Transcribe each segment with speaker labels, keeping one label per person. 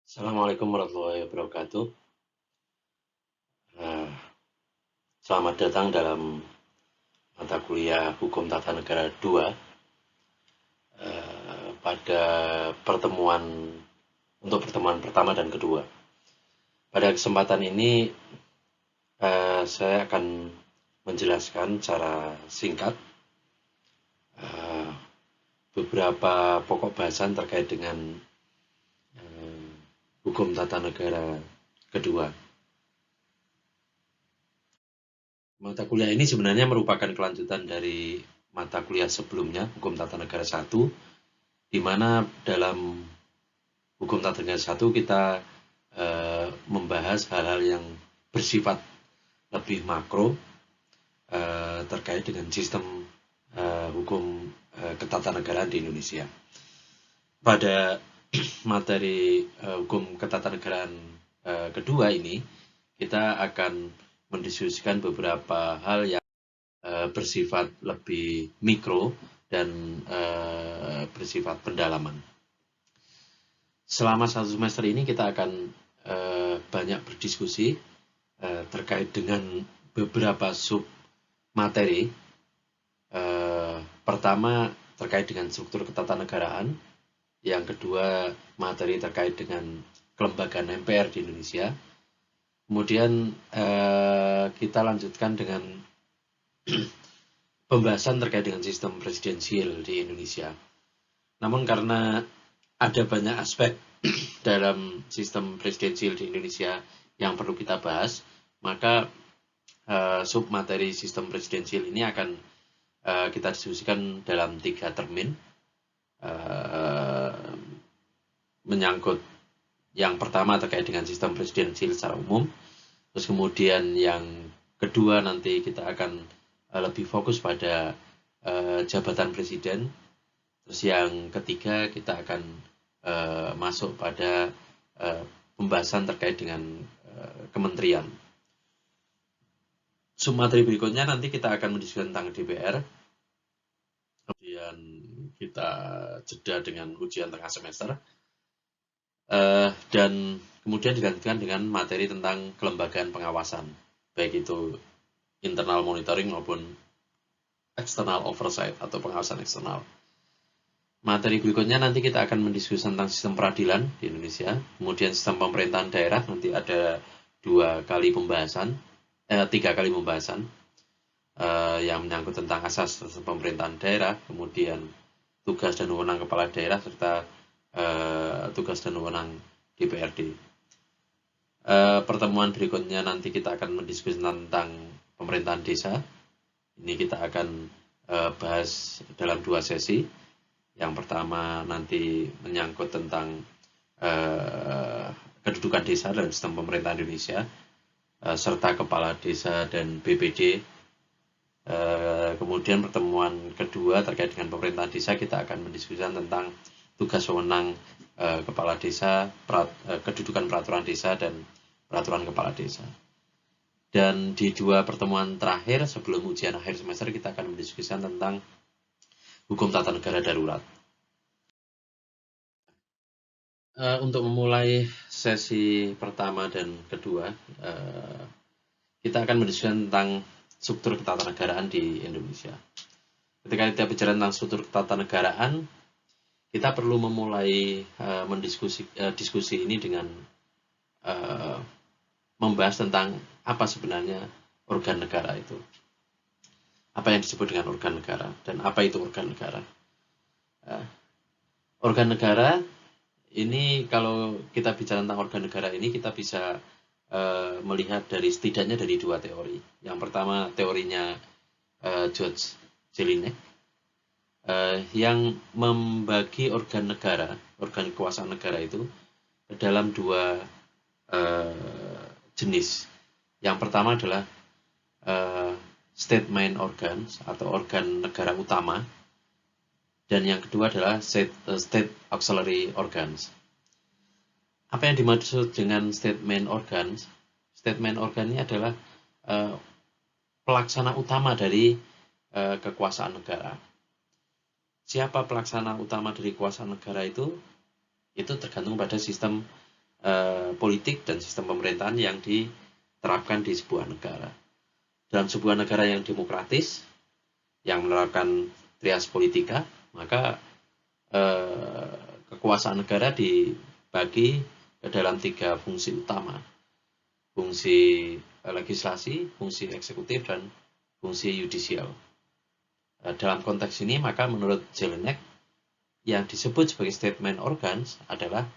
Speaker 1: Assalamualaikum warahmatullahi wabarakatuh. Eh, Selamat datang dalam mata kuliah Hukum Tata Negara 2 pada pertemuan untuk pertemuan pertama dan kedua. Pada kesempatan ini saya akan menjelaskan secara singkat eh, beberapa pokok bahasan terkait dengan Hukum Tata Negara kedua. Mata kuliah ini sebenarnya merupakan kelanjutan dari mata kuliah sebelumnya, Hukum Tata Negara 1, di mana dalam Hukum Tata Negara 1 kita membahas hal-hal yang bersifat lebih makro terkait dengan sistem hukum ketatanegaraan di Indonesia. Pada materi hukum ketatanegaraan kedua ini, kita akan mendiskusikan beberapa hal yang bersifat lebih mikro dan bersifat pendalaman. Selama satu semester ini kita akan banyak berdiskusi terkait dengan beberapa sub materi. Pertama terkait dengan struktur ketatanegaraan, yang kedua materi terkait dengan kelembagaan MPR di Indonesia. Kemudian kita lanjutkan dengan pembahasan terkait dengan sistem presidensial di Indonesia. Namun karena ada banyak aspek dalam sistem presidensial di Indonesia yang perlu kita bahas, maka sub materi sistem presidensial ini akan kita diskusikan dalam 3 termin. Menyangkut yang pertama terkait dengan sistem presidensial secara umum, terus kemudian yang kedua nanti kita akan lebih fokus pada jabatan presiden, terus yang ketiga kita akan masuk pada pembahasan terkait dengan kementerian. Submateri berikutnya nanti kita akan mendiskusikan tentang DPR, kemudian kita jeda dengan ujian tengah semester, dan kemudian dilanjutkan dengan materi tentang kelembagaan pengawasan, baik itu internal monitoring maupun external oversight atau pengawasan eksternal. Materi berikutnya nanti kita akan mendiskusikan tentang sistem peradilan di Indonesia, kemudian sistem pemerintahan daerah, nanti ada 3 kali pembahasan yang menyangkut tentang asas pemerintahan daerah, kemudian tugas dan wewenang kepala daerah, serta tugas dan wewenang DPRD. Pertemuan berikutnya nanti kita akan mendiskusikan tentang pemerintahan desa. Ini kita akan bahas dalam 2 sesi. Yang pertama nanti menyangkut tentang kedudukan desa dalam sistem pemerintahan Indonesia, serta kepala desa dan BPD. Kemudian pertemuan kedua terkait dengan pemerintahan desa, kita akan mendiskusikan tentang tugas wewenang kepala desa, kedudukan peraturan desa dan peraturan kepala desa. Dan di 2 pertemuan terakhir sebelum ujian akhir semester kita akan mendiskusikan tentang hukum tata negara darurat. Untuk memulai sesi pertama dan kedua, kita akan mendiskusikan tentang struktur ketatanegaraan di Indonesia. Ketika kita bicara tentang struktur ketatanegaraan, kita perlu memulai diskusi ini dengan membahas tentang apa sebenarnya organ negara itu. Apa yang disebut dengan organ negara dan apa itu organ negara. Organ negara ini, kalau kita bicara tentang organ negara ini, kita bisa melihat setidaknya dari 2 teori. Yang pertama teorinya George Jelinek, yang membagi organ negara, organ kekuasaan negara itu dalam 2 jenis. Yang pertama adalah state main organs atau organ negara utama, dan yang kedua adalah state auxiliary organs. Apa yang dimaksud dengan state main organs? State main organ ini adalah pelaksana utama dari kekuasaan negara. Siapa pelaksana utama dari kekuasaan negara itu tergantung pada sistem politik dan sistem pemerintahan yang diterapkan di sebuah negara. Dalam sebuah negara yang demokratis, yang menerapkan trias politika, maka kekuasaan negara dibagi ke dalam 3 fungsi utama. Fungsi legislasi, fungsi eksekutif, dan fungsi yudisial. Dalam konteks ini, maka menurut Jelinek, yang disebut sebagai statement organs adalah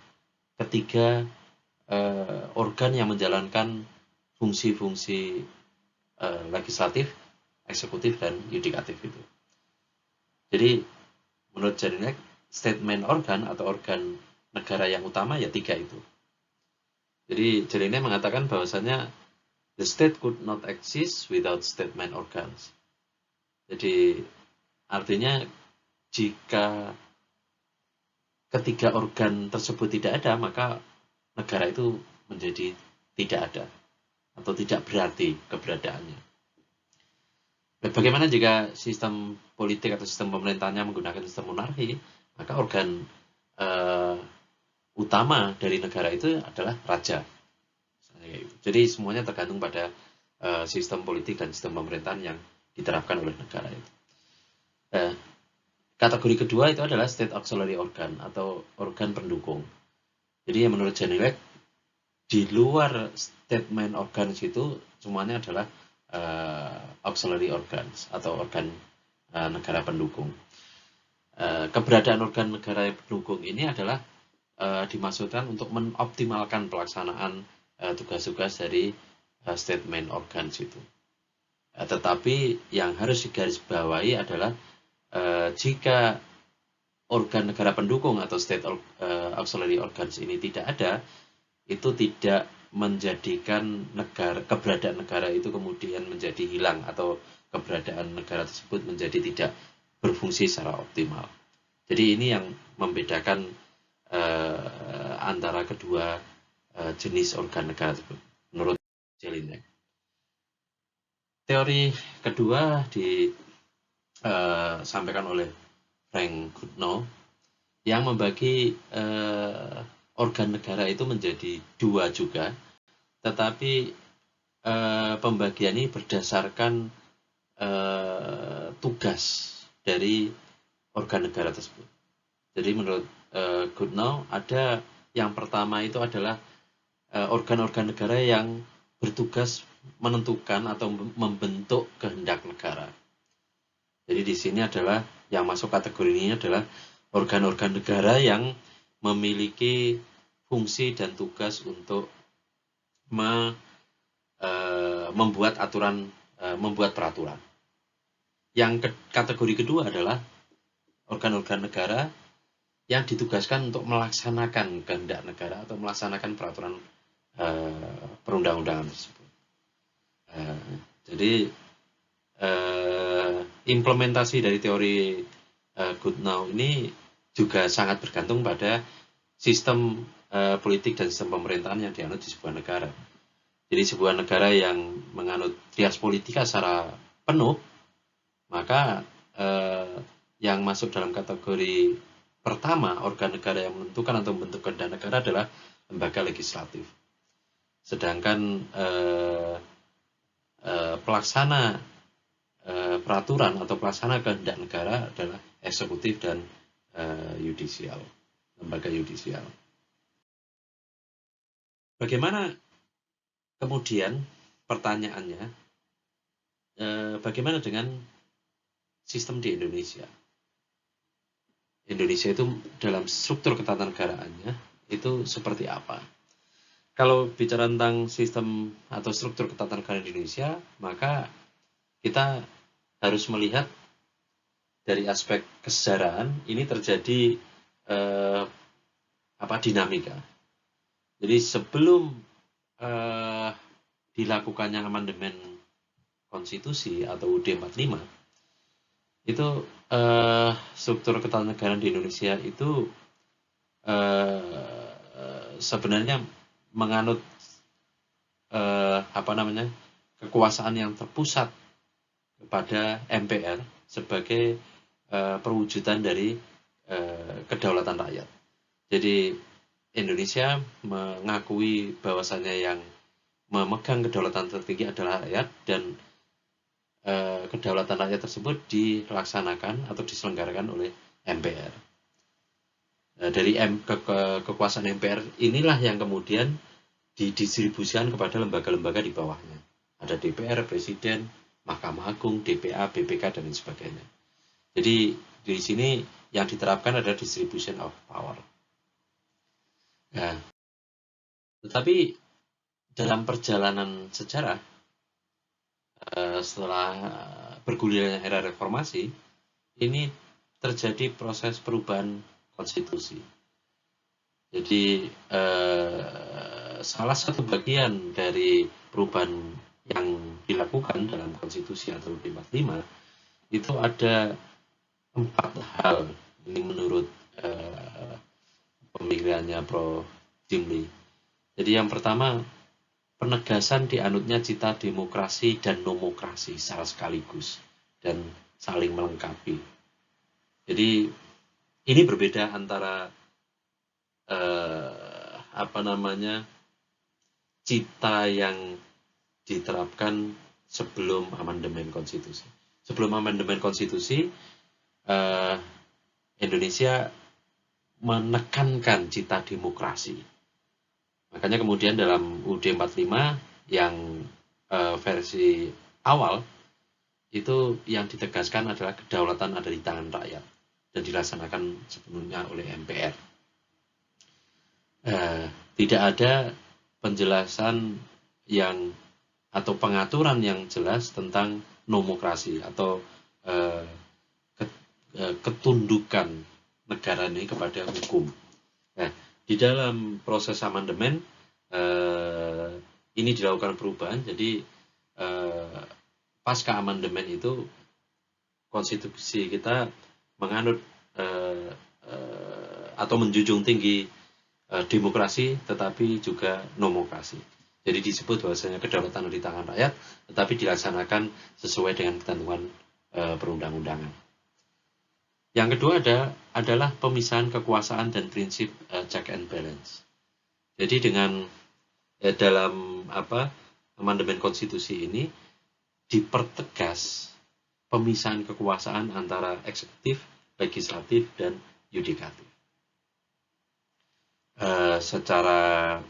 Speaker 1: ketiga organ yang menjalankan fungsi-fungsi legislatif, eksekutif, dan yudikatif itu. Jadi menurut Jelinek, statement organ atau organ negara yang utama ya 3 itu. Jadi Jelinek mengatakan bahwasanya the state could not exist without statement organs. Jadi artinya jika ketiga organ tersebut tidak ada, maka negara itu menjadi tidak ada atau tidak berarti keberadaannya. Bagaimana jika sistem politik atau sistem pemerintahnya menggunakan sistem monarki, maka organ utama dari negara itu adalah raja. Jadi semuanya tergantung pada sistem politik dan sistem pemerintahan yang diterapkan oleh negara itu. Kategori kedua itu adalah state auxiliary organ atau organ pendukung. Jadi menurut Jelinek, di luar statement organs itu semuanya adalah auxiliary organs atau organ negara pendukung. Keberadaan organ negara pendukung ini adalah dimaksudkan untuk mengoptimalkan pelaksanaan tugas-tugas dari statement organs itu. Tetapi yang harus digarisbawahi adalah jika organ negara pendukung atau state auxiliary organs ini tidak ada, itu tidak menjadikan keberadaan negara itu kemudian menjadi hilang atau keberadaan negara tersebut menjadi tidak berfungsi secara optimal. Jadi ini yang membedakan antara kedua jenis organ negara tersebut menurut Jelinek. Teori kedua disampaikan oleh Frank Goodnow yang membagi organ negara itu menjadi 2 juga, tetapi pembagian ini berdasarkan tugas dari organ negara tersebut. Jadi menurut Goodnow, ada yang pertama itu adalah organ-organ negara yang bertugas menentukan atau membentuk kehendak negara. Jadi di sini adalah yang masuk kategori ini adalah organ-organ negara yang memiliki fungsi dan tugas untuk membuat peraturan. Yang kategori kedua adalah organ-organ negara yang ditugaskan untuk melaksanakan kehendak negara atau melaksanakan peraturan perundang-undangan tersebut. Jadi implementasi dari teori Goodnow ini juga sangat bergantung pada sistem politik dan sistem pemerintahan yang dianut di sebuah negara. Jadi sebuah negara yang menganut trias politika secara penuh, maka yang masuk dalam kategori pertama organ negara yang menentukan atau membentuk kehendak negara adalah lembaga legislatif. Sedangkan pelaksana peraturan atau pelaksana kehendak negara adalah eksekutif dan yudisial, lembaga yudisial. Bagaimana kemudian pertanyaannya, bagaimana dengan sistem di Indonesia? Indonesia itu dalam struktur ketatanegaraannya itu seperti apa? Kalau bicara tentang sistem atau struktur ketatanegaraan Indonesia, maka kita harus melihat dari aspek kesejaraan ini terjadi dinamika. Jadi sebelum dilakukannya amandemen konstitusi atau UUD 45, itu struktur ketatanegaraan di Indonesia itu sebenarnya menganut kekuasaan yang terpusat kepada MPR sebagai perwujudan dari kedaulatan rakyat. Jadi Indonesia mengakui bahwasannya yang memegang kedaulatan tertinggi adalah rakyat, dan kedaulatan rakyat tersebut dilaksanakan atau diselenggarakan oleh MPR. Dari kekuasaan MPR inilah yang kemudian didistribusikan kepada lembaga-lembaga di bawahnya. Ada DPR, Presiden, Mahkamah Agung, DPA, BPK, dan lain sebagainya. Jadi di sini yang diterapkan adalah distribution of power. Nah, tetapi dalam perjalanan sejarah setelah bergulirnya era reformasi, ini terjadi proses perubahan konstitusi. Jadi salah satu bagian dari perubahan yang dilakukan dalam konstitusi atau UUD 45 itu ada 4 hal. Ini menurut pemikirannya Prof. Jimli. Jadi yang pertama, penegasan dianutnya cita demokrasi dan nomokrasi secara sekaligus dan saling melengkapi. Jadi ini berbeda antara cita yang diterapkan sebelum amandemen konstitusi. Sebelum amandemen konstitusi, Indonesia menekankan cita demokrasi. Makanya kemudian dalam UUD 45 yang versi awal itu yang ditegaskan adalah kedaulatan ada di tangan rakyat dan dilaksanakan sepenuhnya oleh MPR. Tidak ada penjelasan yang atau pengaturan yang jelas tentang nomokrasi atau ketundukan negara ini kepada hukum. Nah, di dalam proses amandemen ini dilakukan perubahan. Jadi pasca amandemen itu konstitusi kita menganut atau menjunjung tinggi demokrasi tetapi juga nomokrasi. Jadi disebut bahwasanya kedaulatan di tangan rakyat tetapi dilaksanakan sesuai dengan ketentuan perundang-undangan. Yang kedua adalah pemisahan kekuasaan dan prinsip check and balance. Jadi dengan dalam amandemen konstitusi ini dipertegas pemisahan kekuasaan antara eksekutif, legislatif, dan yudikatif. Secara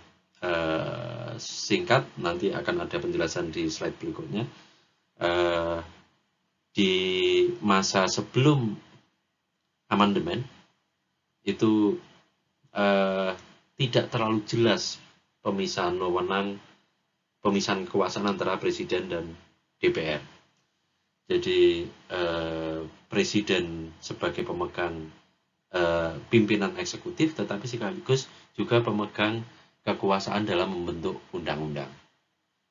Speaker 1: singkat nanti akan ada penjelasan di slide berikutnya. Di masa sebelum amandemen itu tidak terlalu jelas pemisahan wewenang, pemisahan kekuasaan antara presiden dan DPR. Jadi presiden sebagai pemegang pimpinan eksekutif tetapi sekaligus juga pemegang kekuasaan dalam membentuk undang-undang.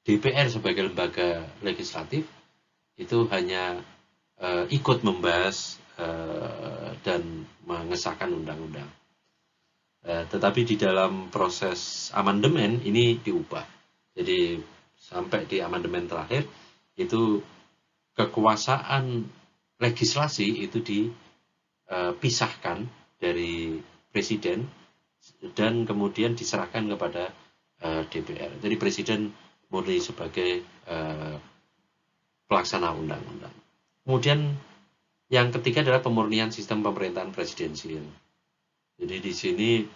Speaker 1: DPR sebagai lembaga legislatif itu hanya ikut membahas dan mengesahkan undang-undang. Tetapi di dalam proses amandemen ini diubah. Jadi sampai di amandemen terakhir itu kekuasaan legislasi itu dipisahkan dari presiden dan kemudian diserahkan kepada DPR. Jadi presiden murni sebagai pelaksana undang-undang. Kemudian yang ketiga adalah pemurnian sistem pemerintahan presidensial. Jadi di sini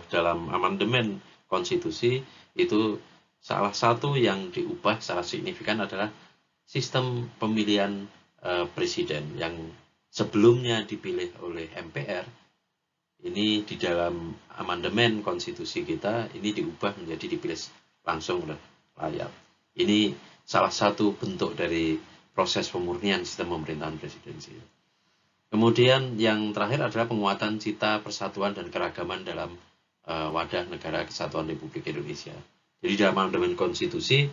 Speaker 1: dalam amandemen konstitusi itu salah satu yang diubah secara signifikan adalah sistem pemilihan presiden yang sebelumnya dipilih oleh MPR. Ini di dalam amandemen konstitusi kita ini diubah menjadi dipilih langsung oleh rakyat. Ini salah satu bentuk dari proses pemurnian sistem pemerintahan presidensial. Kemudian yang terakhir adalah penguatan cita persatuan dan keragaman dalam wadah negara kesatuan Republik Indonesia. Jadi dalam amandemen konstitusi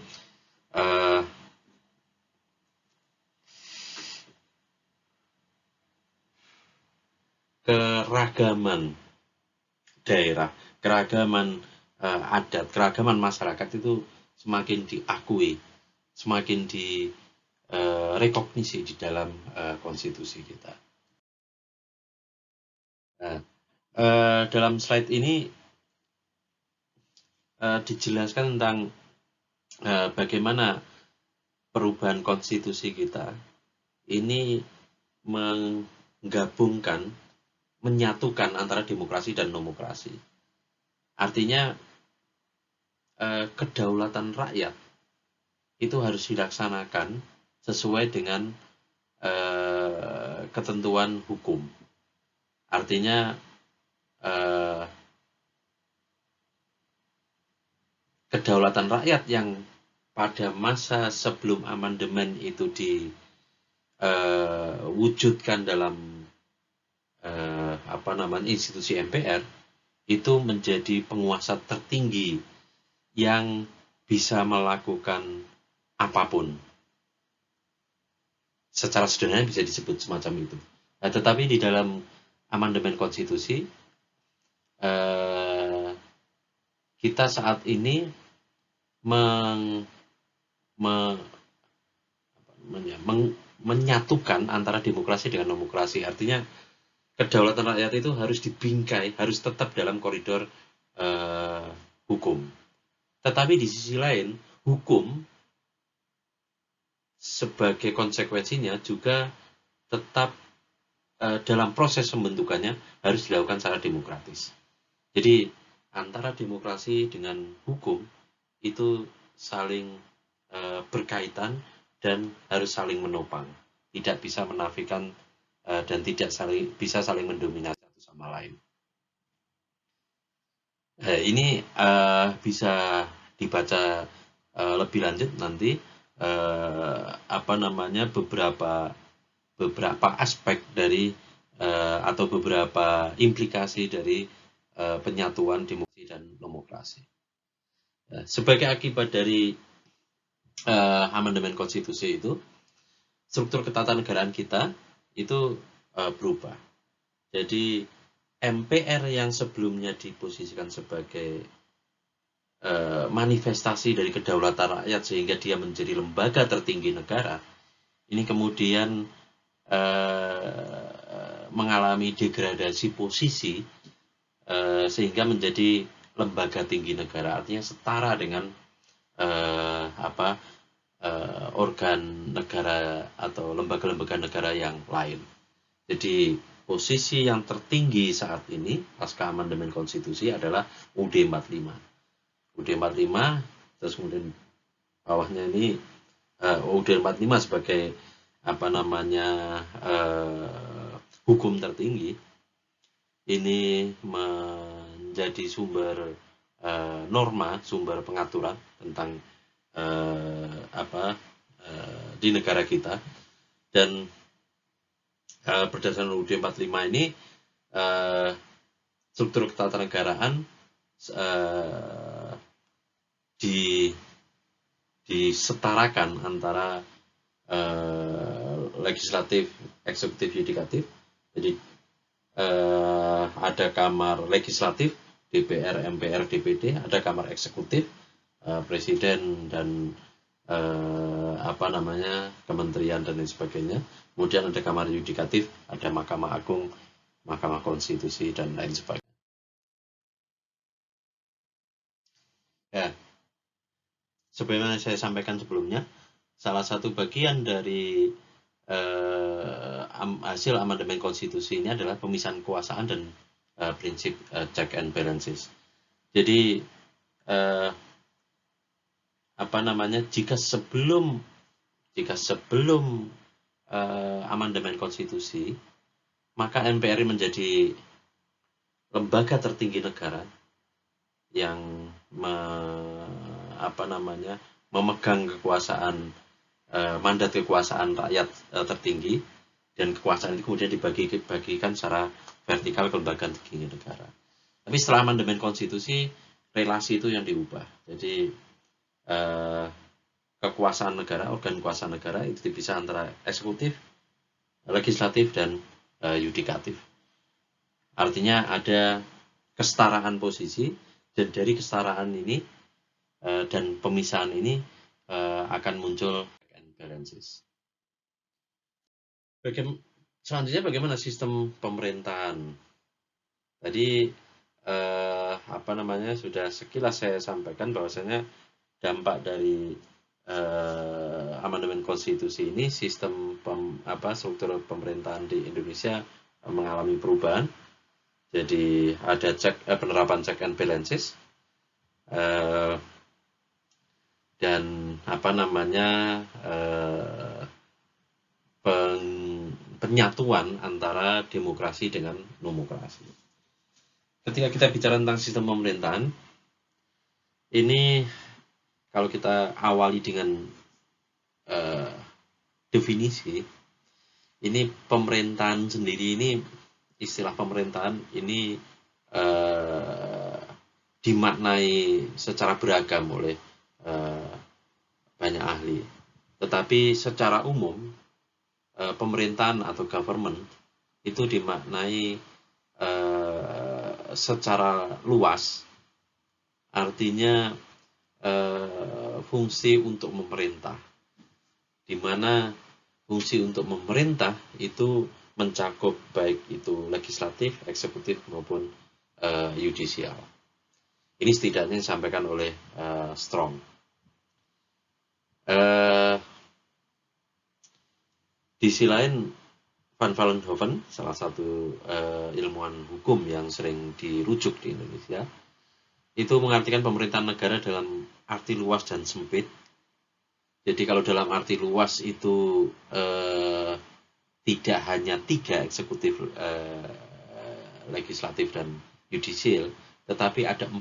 Speaker 1: keragaman daerah, keragaman adat, keragaman masyarakat itu semakin diakui, semakin direkognisi di dalam konstitusi kita. Nah, Dalam slide ini dijelaskan tentang bagaimana perubahan konstitusi kita ini menggabungkan, menyatukan antara demokrasi dan nomokrasi. Artinya kedaulatan rakyat itu harus dilaksanakan sesuai dengan ketentuan hukum. Artinya kedaulatan rakyat yang pada masa sebelum amandemen itu diwujudkan dalam institusi MPR itu menjadi penguasa tertinggi yang bisa melakukan apapun. Secara sederhana bisa disebut semacam itu. Tetapi di dalam amandemen konstitusi kita saat ini menyatukan antara demokrasi dengan nomokrasi. Artinya kedaulatan rakyat itu harus dibingkai, harus tetap dalam koridor hukum. Tetapi di sisi lain, hukum sebagai konsekuensinya juga tetap dalam proses pembentukannya harus dilakukan secara demokratis. Jadi antara demokrasi dengan hukum itu saling berkaitan dan harus saling menopang, tidak bisa menafikan dan tidak bisa saling mendominasi satu sama lain. Ini bisa dibaca lebih lanjut nanti beberapa aspek dari atau beberapa implikasi dari penyatuan demokrasi dan nomokrasi. Sebagai akibat dari amandemen konstitusi itu, struktur ketatanegaraan kita itu berubah. Jadi MPR yang sebelumnya diposisikan sebagai manifestasi dari kedaulatan rakyat sehingga dia menjadi lembaga tertinggi negara, ini kemudian mengalami degradasi posisi sehingga menjadi lembaga tinggi negara, artinya setara dengan organ negara atau lembaga-lembaga negara yang lain. Jadi posisi yang tertinggi saat ini pasca amandemen konstitusi adalah UUD 45. UUD 45 terus kemudian bawahnya ini UUD 45 sebagai hukum tertinggi ini menjadi sumber norma, sumber pengaturan tentang di negara kita. Dan berdasarkan UUD 45 ini struktur ketatanegaraan disetarakan antara legislatif, eksekutif, yudikatif. Jadi ada kamar legislatif, DPR, MPR, DPD, ada kamar eksekutif, presiden dan kementerian dan lain sebagainya. Kemudian ada kamar yudikatif, ada Mahkamah Agung, Mahkamah Konstitusi dan lain sebagainya. Ya, sebagaimana saya sampaikan sebelumnya, salah satu bagian dari hasil amandemen konstitusi ini adalah pemisahan kekuasaan dan prinsip check and balances. Jadi jika sebelum amandemen konstitusi, maka MPR menjadi lembaga tertinggi negara yang memegang kekuasaan, mandat kekuasaan rakyat tertinggi, dan kekuasaan itu kemudian dibagikan secara vertikal ke lembaga tertinggi negara. Tapi setelah amandemen konstitusi, relasi itu yang diubah. Jadi kekuasaan negara, organ kekuasaan negara itu dipisah antara eksekutif, legislatif, dan yudikatif. Artinya ada kesetaraan posisi, dan dari kesetaraan ini dan pemisahan ini akan muncul check and balances. Selanjutnya bagaimana sistem pemerintahan Tadi sudah sekilas saya sampaikan bahwasanya dampak dari amandemen konstitusi ini sistem struktur pemerintahan di Indonesia mengalami perubahan. Jadi ada penerapan check and balances dan penyatuan antara demokrasi dengan nomokrasi. Ketika kita bicara tentang sistem pemerintahan, ini kalau kita awali dengan definisi, ini pemerintahan sendiri ini, istilah pemerintahan ini dimaknai secara beragam oleh banyak ahli. Tetapi secara umum, pemerintahan atau government itu dimaknai secara luas, artinya fungsi untuk memerintah, di mana fungsi untuk memerintah itu mencakup baik itu legislatif, eksekutif maupun yudisial. Ini setidaknya disampaikan oleh Strong. Di sisi lain, Van Vollenhoven, salah satu ilmuwan hukum yang sering dirujuk di Indonesia, itu mengartikan pemerintahan negara dalam arti luas dan sempit. Jadi kalau dalam arti luas itu tidak hanya 3, eksekutif, legislatif, dan yudisial, tetapi ada 4.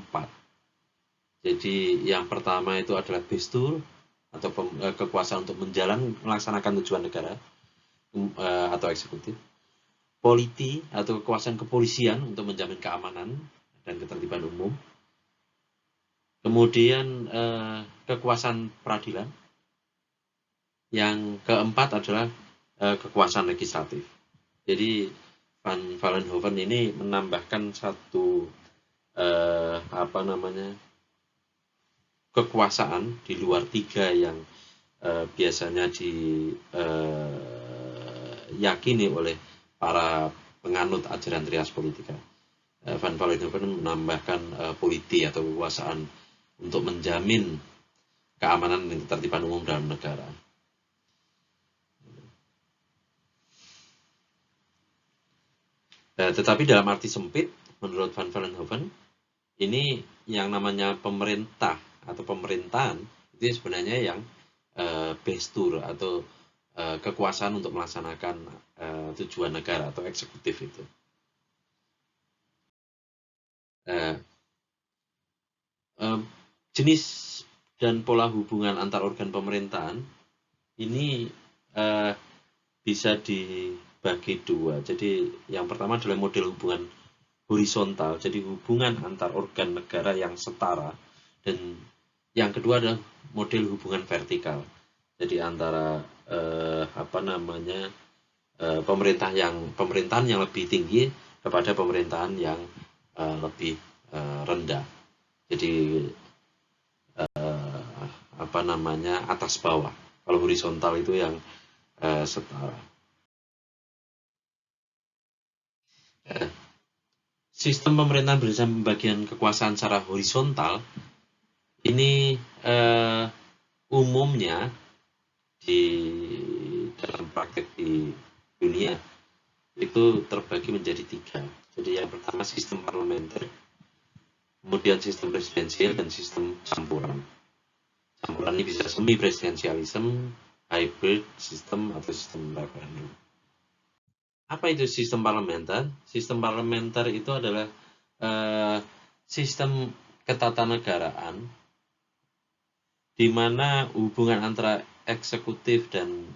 Speaker 1: Jadi yang pertama itu adalah bestur atau kekuasaan untuk melaksanakan tujuan negara atau eksekutif. Politi atau kekuasaan kepolisian untuk menjamin keamanan dan ketertiban umum. Kemudian kekuasaan peradilan. Yang keempat adalah kekuasaan legislatif. Jadi Van Vollenhoven ini menambahkan satu kekuasaan di luar 3 yang biasanya diyakini oleh para penganut ajaran trias politika. Van Vollenhoven menambahkan politi atau kekuasaan untuk menjamin keamanan dan ketertiban umum dalam negara. Tetapi dalam arti sempit, menurut Van Vollenhoven, ini yang namanya pemerintah atau pemerintahan itu sebenarnya yang bestur atau kekuasaan untuk melaksanakan tujuan negara atau eksekutif itu. Jenis dan pola hubungan antar organ pemerintahan ini bisa dibagi 2. Jadi yang pertama adalah model hubungan horizontal, jadi hubungan antar organ negara yang setara, dan yang kedua adalah model hubungan vertikal, jadi antara pemerintahan yang lebih tinggi kepada pemerintahan yang lebih rendah. Jadi atas bawah. Kalau horizontal itu yang setara. Sistem pemerintahan berdasarkan pembagian kekuasaan secara horizontal ini umumnya di dalam praktek di dunia itu terbagi menjadi 3. Jadi yang pertama sistem parlementer, kemudian sistem presidensial, dan sistem campuran. Campuran ini bisa semi presidensialisme, hybrid system, atau sistem referendum. Apa itu sistem parlementer? Sistem parlementer itu adalah sistem ketatanegaraan di mana hubungan antara eksekutif dan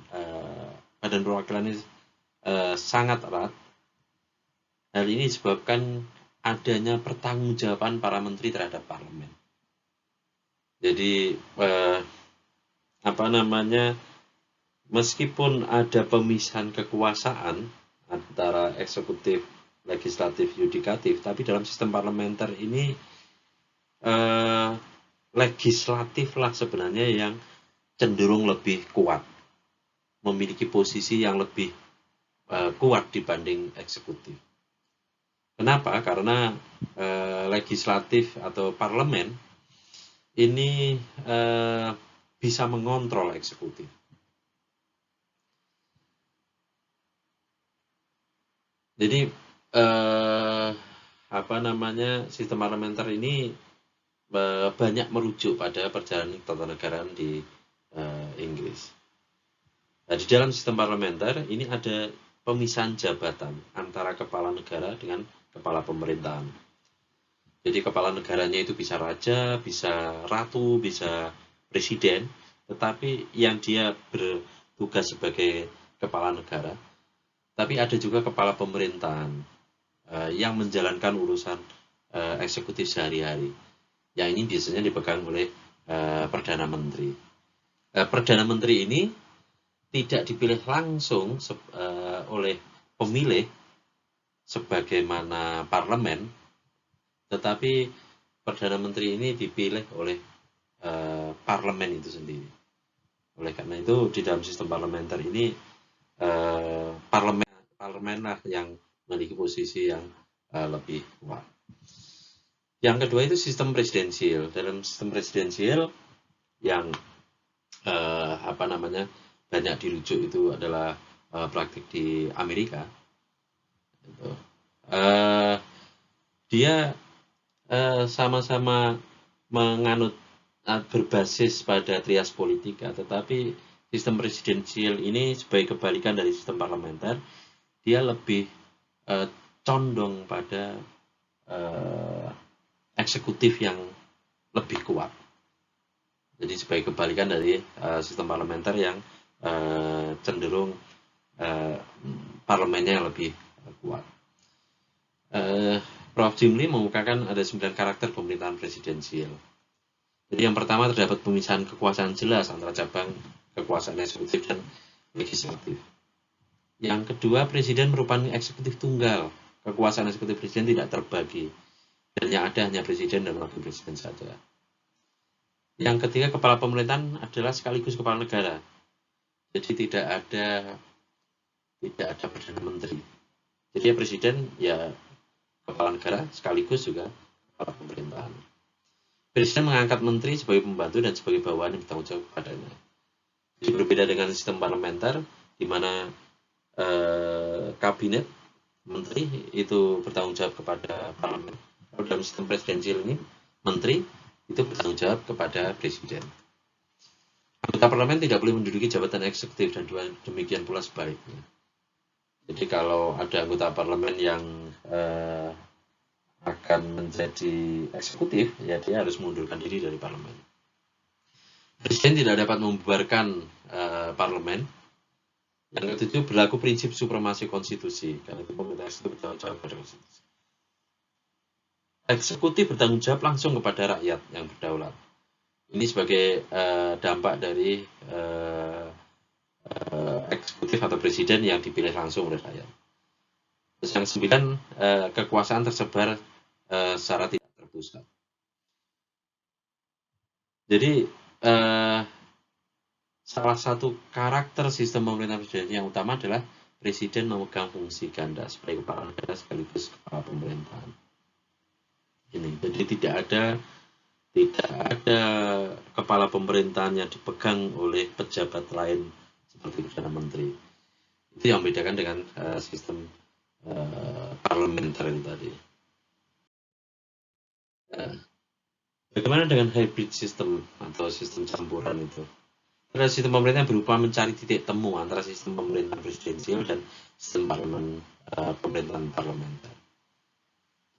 Speaker 1: badan perwakilan ini sangat erat. Hal ini disebabkan adanya pertanggungjawaban para menteri terhadap parlemen. Jadi meskipun ada pemisahan kekuasaan antara eksekutif, legislatif, yudikatif, tapi dalam sistem parlementer ini legislatif lah sebenarnya yang cenderung lebih kuat, memiliki posisi yang lebih kuat dibanding eksekutif. Kenapa? Karena legislatif atau parlemen ini bisa mengontrol eksekutif. Jadi sistem parlementer ini banyak merujuk pada perjalanan ketatanegaraan di Inggris. Nah, di dalam sistem parlementer ini ada pemisahan jabatan antara kepala negara dengan kepala pemerintahan. Jadi kepala negaranya itu bisa raja, bisa ratu, bisa presiden, tetapi yang dia bertugas sebagai kepala negara. Tapi ada juga kepala pemerintahan yang menjalankan urusan eksekutif sehari-hari. Yang ini biasanya dipegang oleh Perdana Menteri. Perdana Menteri ini tidak dipilih langsung oleh pemilih sebagaimana parlemen, tetapi Perdana Menteri ini dipilih oleh parlemen itu sendiri. Oleh karena itu di dalam sistem parlementer ini parlemen lah yang memiliki posisi yang lebih kuat. Yang kedua itu sistem presidensial. Dalam sistem presidensial yang banyak dirujuk itu adalah praktik di Amerika. Gitu. Dia sama-sama menganut berbasis pada trias politika, tetapi sistem presidensial ini sebagai kebalikan dari sistem parlementer, dia lebih condong pada eksekutif yang lebih kuat. Jadi sebagai kebalikan dari sistem parlementer yang cenderung parlemennya yang lebih kuat. Prof. Jimli mengemukakan ada 9 karakter pemerintahan presidensial. Jadi yang pertama terdapat pemisahan kekuasaan jelas antara cabang kekuasaan eksekutif dan legislatif. Yang kedua, presiden merupakan eksekutif tunggal. Kekuasaan eksekutif presiden tidak terbagi. Dan yang ada hanya presiden dan wakil presiden saja. Yang ketiga, kepala pemerintahan adalah sekaligus kepala negara. Jadi tidak ada perdana menteri. Jadi ya presiden ya kepala negara sekaligus juga kepala pemerintahan. Presiden mengangkat menteri sebagai pembantu dan sebagai bawahan yang bertanggung jawab kepadanya. Jadi berbeda dengan sistem parlementer di mana kabinet menteri itu bertanggung jawab kepada parlemen. Kalau dalam sistem presidensial ini menteri itu bertanggung jawab kepada presiden. Anggota parlemen tidak boleh menduduki jabatan eksekutif dan demikian pula sebaliknya. Jadi kalau ada anggota parlemen yang akan menjadi eksekutif, ya dia harus mengundurkan diri dari parlemen. Presiden tidak dapat membubarkan parlemen. Yang ketujuh, berlaku prinsip supremasi konstitusi, karena itu pemerintah itu bertanggung jawab pada konstitusi. Eksekutif bertanggung jawab langsung kepada rakyat yang berdaulat. Ini sebagai dampak dari eksekutif atau presiden yang dipilih langsung oleh rakyat. Terus yang 9, kekuasaan tersebar secara tidak terpusat. Jadi salah satu karakter sistem pemerintahan presiden yang utama adalah presiden memegang fungsi ganda sebagai kepala negara sekaligus kepala pemerintahan. Ini jadi tidak ada kepala pemerintahan yang dipegang oleh pejabat lain seperti perdana menteri. Itu yang membedakan dengan sistem parlementer itu tadi. Bagaimana dengan hybrid system atau sistem campuran itu? Karena sistem pemerintahan berupa mencari titik temu antara sistem pemerintahan presidensial dan sistem pemerintahan parlementer.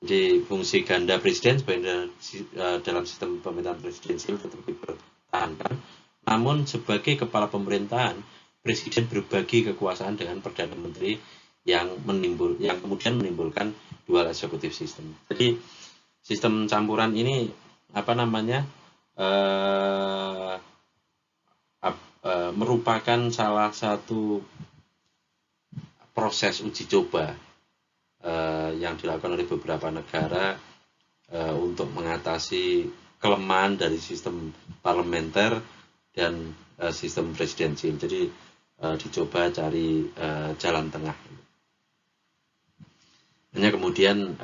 Speaker 1: Jadi fungsi ganda presiden dalam sistem pemerintahan presidensial tetap dipertahankan. Namun sebagai kepala pemerintahan, presiden berbagi kekuasaan dengan perdana menteri yang kemudian menimbulkan dual executive system. Jadi sistem campuran ini merupakan salah satu proses uji coba yang dilakukan oleh beberapa negara untuk mengatasi kelemahan dari sistem parlementer dan sistem presidensial. Jadi dicoba cari jalan tengah. Hanya kemudian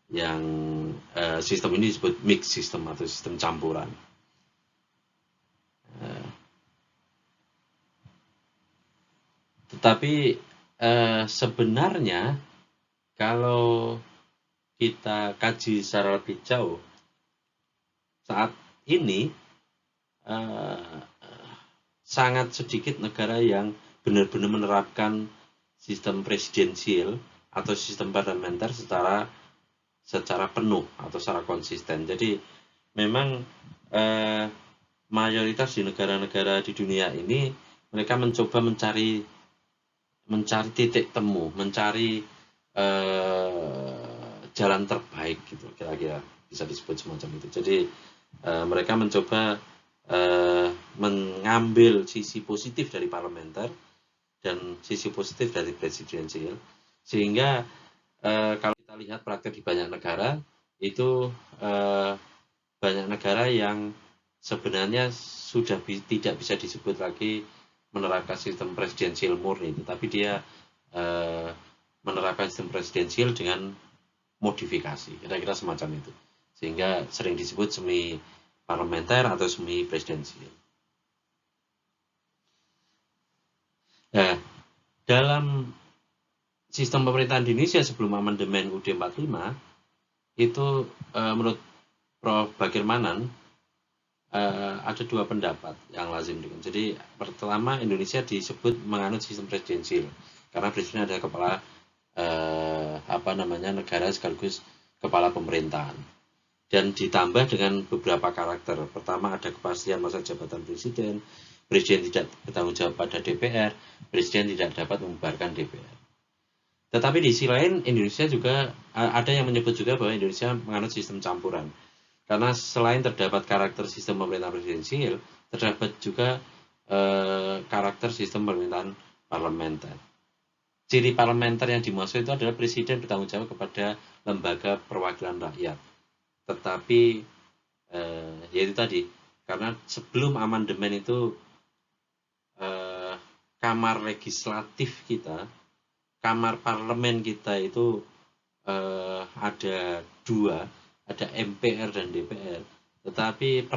Speaker 1: yang sistem ini disebut mix system atau sistem campuran. Tetapi sebenarnya kalau kita kaji secara lebih jauh, saat ini sangat sedikit negara yang benar-benar menerapkan sistem presidensial atau sistem parlementer secara penuh atau secara konsisten. Jadi memang mayoritas di negara-negara di dunia ini mereka mencoba mencari titik temu, mencari jalan terbaik gitu, kira-kira bisa disebut semacam itu. Jadi mereka mencoba mengambil sisi positif dari parlementer dan sisi positif dari presidensial, sehingga kalau kita lihat praktek di banyak negara itu banyak negara yang sebenarnya sudah tidak bisa disebut lagi menerapkan sistem presidensial murni, tetapi dia menerapkan sistem presidensial dengan modifikasi, kira-kira semacam itu, sehingga sering disebut semi parlementer atau semi presidensial. Nah, dalam sistem pemerintahan di Indonesia sebelum amandemen UUD 45 itu menurut Prof. Bakir Manan ada dua pendapat yang lazim. Jadi pertama, Indonesia disebut menganut sistem presidensial karena presiden adalah kepala negara sekaligus kepala pemerintahan, dan ditambah dengan beberapa karakter. Pertama, ada kepastian masa jabatan presiden tidak bertanggung jawab pada DPR, presiden tidak dapat membubarkan DPR. Tetapi di sisi lain, Indonesia juga ada yang menyebut juga bahwa Indonesia menganut sistem campuran. Karena selain terdapat karakter sistem pemerintahan presidensial, terdapat juga karakter sistem pemerintahan parlementer. Ciri parlementer yang dimaksud itu adalah presiden bertanggung jawab kepada lembaga perwakilan rakyat. Tetapi yaitu tadi, karena sebelum amandemen itu kamar legislatif kita, kamar parlemen kita itu ada dua, ada MPR dan DPR. Tetapi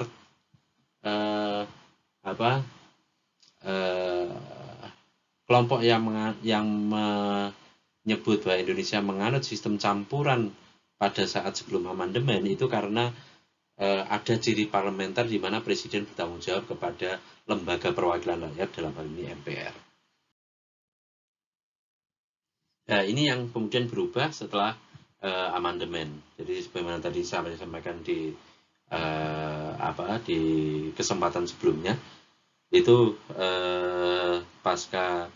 Speaker 1: kelompok yang menyebut bahwa Indonesia menganut sistem campuran pada saat sebelum amandemen itu karena ada ciri parlementer di mana presiden bertanggung jawab kepada lembaga perwakilan rakyat, dalam hal ini MPR. Nah, ini yang kemudian berubah setelah amandemen. Jadi sebagaimana tadi saya sampaikan di kesempatan sebelumnya, itu pasca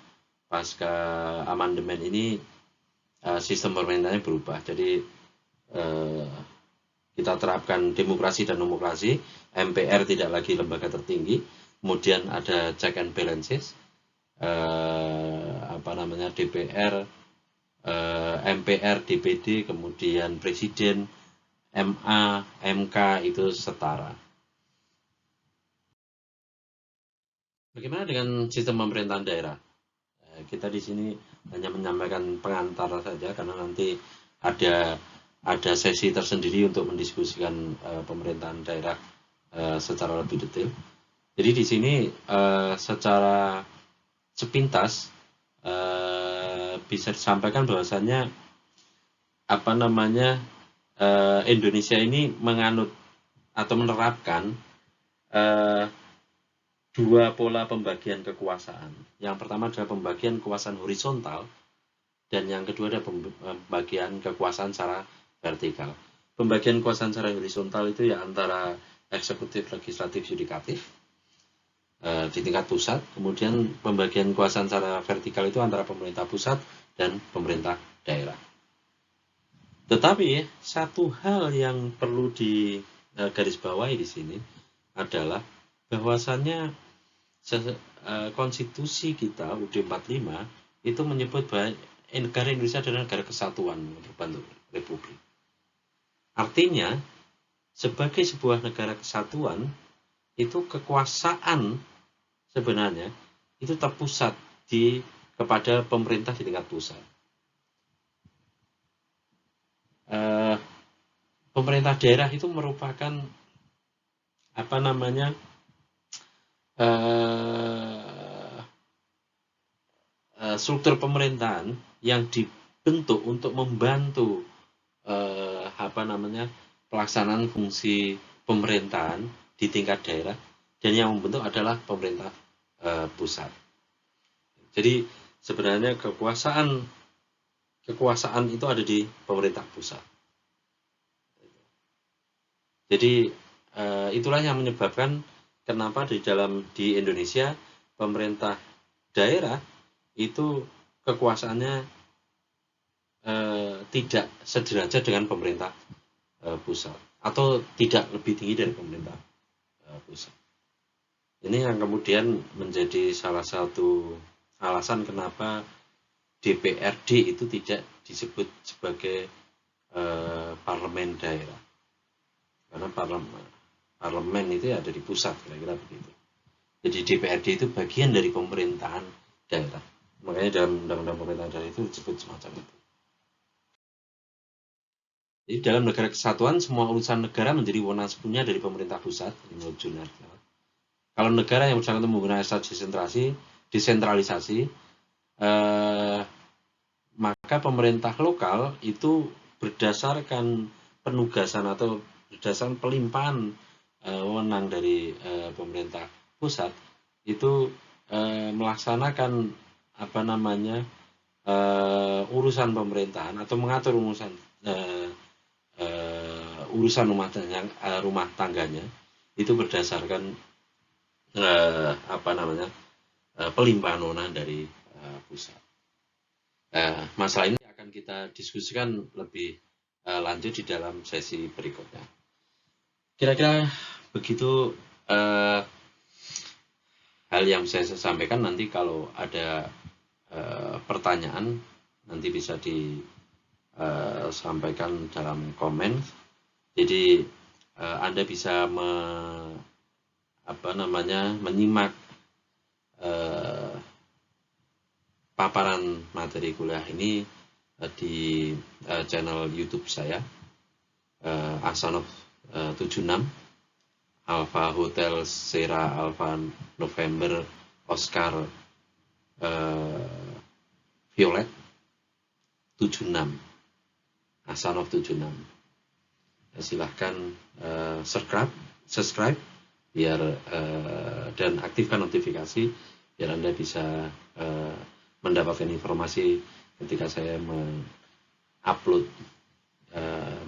Speaker 1: amandemen ini sistem pemerintahannya berubah. Jadi kita terapkan demokrasi dan nomokrasi, MPR tidak lagi lembaga tertinggi, kemudian ada check and balances, DPR, MPR, DPD, kemudian presiden, MA, MK itu setara. Bagaimana dengan sistem pemerintahan daerah? Kita di sini hanya menyampaikan pengantar saja karena nanti ada sesi tersendiri untuk mendiskusikan pemerintahan daerah secara lebih detail. Jadi di sini secara sepintas bisa disampaikan bahwasannya Indonesia ini menganut atau menerapkan dua pola pembagian kekuasaan. Yang pertama adalah pembagian kekuasaan horizontal, dan yang kedua adalah pembagian kekuasaan secara vertikal. Pembagian kekuasaan secara horizontal itu ya antara eksekutif, legislatif, yudikatif di tingkat pusat. Kemudian pembagian kekuasaan secara vertikal itu antara pemerintah pusat dan pemerintah daerah. Tetapi satu hal yang perlu digarisbawahi di sini adalah bahwasannya konstitusi kita UUD 45 itu menyebut bahwa negara Indonesia adalah negara kesatuan berbentuk republik. Artinya, sebagai sebuah negara kesatuan, itu kekuasaan sebenarnya itu terpusat kepada pemerintah di tingkat pusat. pemerintah daerah itu merupakan apa namanya struktur pemerintahan yang dibentuk untuk membantu apa namanya pelaksanaan fungsi pemerintahan di tingkat daerah, dan yang membentuk adalah pemerintah pusat. Jadi sebenarnya kekuasaan itu ada di pemerintah pusat. Jadi itulah yang menyebabkan kenapa di Indonesia pemerintah daerah itu kekuasaannya tidak sederajat dengan pemerintah pusat, atau tidak lebih tinggi dari pemerintah pusat. Ini yang kemudian menjadi salah satu alasan kenapa DPRD itu tidak disebut sebagai parlemen daerah, karena parlemen itu ada di pusat, kira-kira begitu. Jadi DPRD itu bagian dari pemerintahan daerah, makanya dalam undang-undang pemerintahan daerah itu disebut semacam itu. Jadi dalam negara kesatuan, semua urusan negara menjadi wewenang sepenuhnya dari pemerintah pusat, menurut Junarto. Kalau negara yang bersangkutan menggunakan asas desentralisasi, maka pemerintah lokal itu berdasarkan penugasan atau berdasarkan pelimpahan wewenang dari pemerintah pusat itu melaksanakan apa namanya urusan pemerintahan atau mengatur urusan rumah tangganya itu berdasarkan apa namanya pelimpahan wewenang dari pusat. Masalah ini akan kita diskusikan lebih lanjut di dalam sesi berikutnya. Kira-kira begitu hal yang saya sampaikan. Nanti kalau ada pertanyaan nanti bisa disampaikan dalam komen. Jadi Anda bisa menyimak paparan materi kuliah ini di channel YouTube saya, Ahsanov 76 Alpha Hotel Sierra Alpha November Oscar Violet 76, Ahsanov 76. Silahkan subscribe biar dan aktifkan notifikasi biar Anda bisa mendapatkan informasi ketika saya mengupload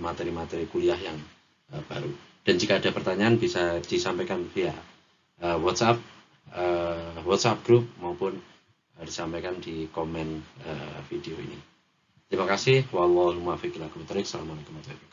Speaker 1: materi-materi kuliah yang baru. Dan jika ada pertanyaan bisa disampaikan via WhatsApp group maupun disampaikan di komen video ini. Terima kasih. Wallahul muwaffiq ila aqwamit thoriq. Assalamualaikum warahmatullahi wabarakatuh.